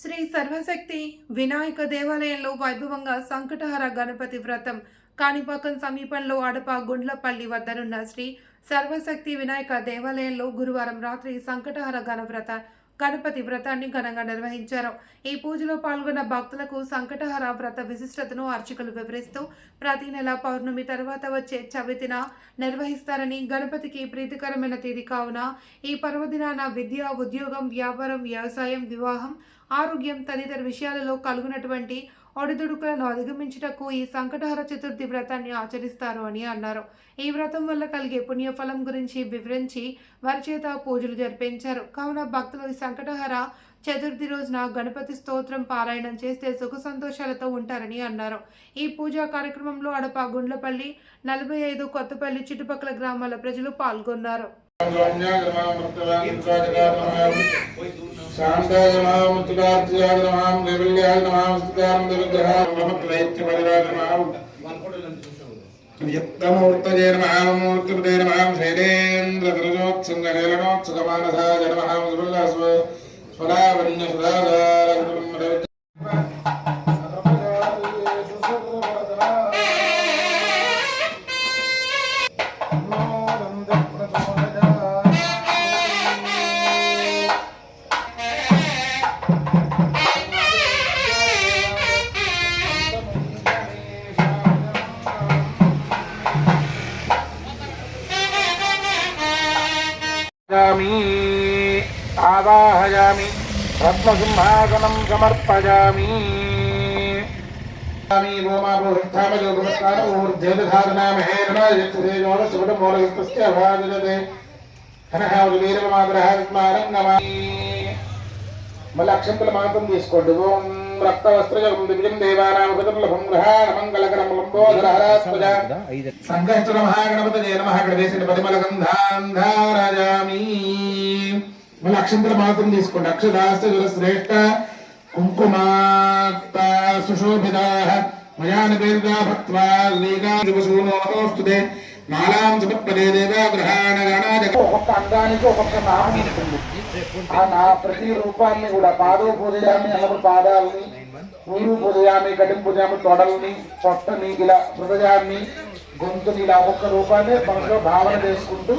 శ్రీ సర్వశక్తి వినాయక దేవాలయంలో వైభవంగా సంకటహర గణపతి వ్రతం కాణిపాకం సమీపంలో అడప గుండ్లపల్లి వద్దనున్న శ్రీ సర్వశక్తి వినాయక దేవాలయంలో గురువారం రాత్రి సంకటహర గణపతి వ్రతాన్ని ఘనంగా నిర్వహించారు. ఈ పూజలో పాల్గొన్న భక్తులకు సంకటహర వ్రత విశిష్టతను అర్చకులు వివరిస్తూ ప్రతి నెల పౌర్ణమి తర్వాత వచ్చే చవితిన నిర్వహిస్తారని, గణపతికి ప్రీతికరమైన తేదీ కావున ఈ పర్వదినాన విద్య, ఉద్యోగం, వ్యాపారం, వ్యవసాయం, వివాహం, ఆరోగ్యం తదితర విషయాలలో కలుగునటువంటి ఒడిదుడుకులను అధిగమించుటకు ఈ సంకటహర చతుర్థి వ్రతాన్ని ఆచరిస్తారు అని అన్నారు. ఈ వ్రతం వల్ల కలిగే పుణ్యఫలం గురించి వివరించి వారి చేత పూజలు జరిపించారు. కావున భక్తులు ఈ సంకటహర చతుర్థి రోజున గణపతి స్తోత్రం పారాయణం చేస్తే సుఖ సంతోషాలతో ఉంటారని అన్నారు. ఈ పూజా కార్యక్రమంలో అడప, గుండ్లపల్లి, 45 కొత్తపల్లి చుట్టుపక్కల గ్రామాల ప్రజలు పాల్గొన్నారు. शांताय नमः मुक्तिदार्थियाय नमः नैवेल्याय नमः स्तुतां देवग्रहाय नमः त्रैत्यपरिवाराय नमः यत्तमूर्तये नमः मूर्तिपते नमः शैलेन्द्रगुरुजोत्सङ्गहेलनोत्सुकमानसाय नमः मुद्रुल्लास्व स्वरावण्यसदाचारगुरुं आवाहयामि रत्नसिंहासनं समर्पयामि మళ్ళీ అక్షంతల మాత్రం తీసుకోండి. ఓం రక్తవస్త్రజం దివ్యం దేవానామృతం గ్రహాణమంగళకరం లంబోధరహరాస్పజ సంకష్టర మహాగణపతయే నమః. అక్కడ వేసిన పరిమళ గంధాంధారాజామి. మళ్ళీ అక్షంతల మాత్రం తీసుకోండి. అక్షదాస్త శ్రేష్ఠ కుంకుమాత్త సుశోభితాః మయా నివేదితా భక్త్వా శ్రీకాంతవసూనోస్తుతే నాలాం సమర్పదే దేవగ్రహాణ గణాద. ఒక్కొక్క అంగానికి ఒక్కొక్క నామం ఉంటుంది. ఆ నా ప్రతి రూపాన్ని కూడా పాదో పూజయామి అన్నప్పుడు పాదాలని, ఊరు పూజయామి కటిం పూజయామి తొడల్ని, పొట్టని, ఇలా హృదయాన్ని, గొంతుని, ఇలా ఒక్కొక్క రూపాన్ని మనసులో భావన చేసుకుంటూ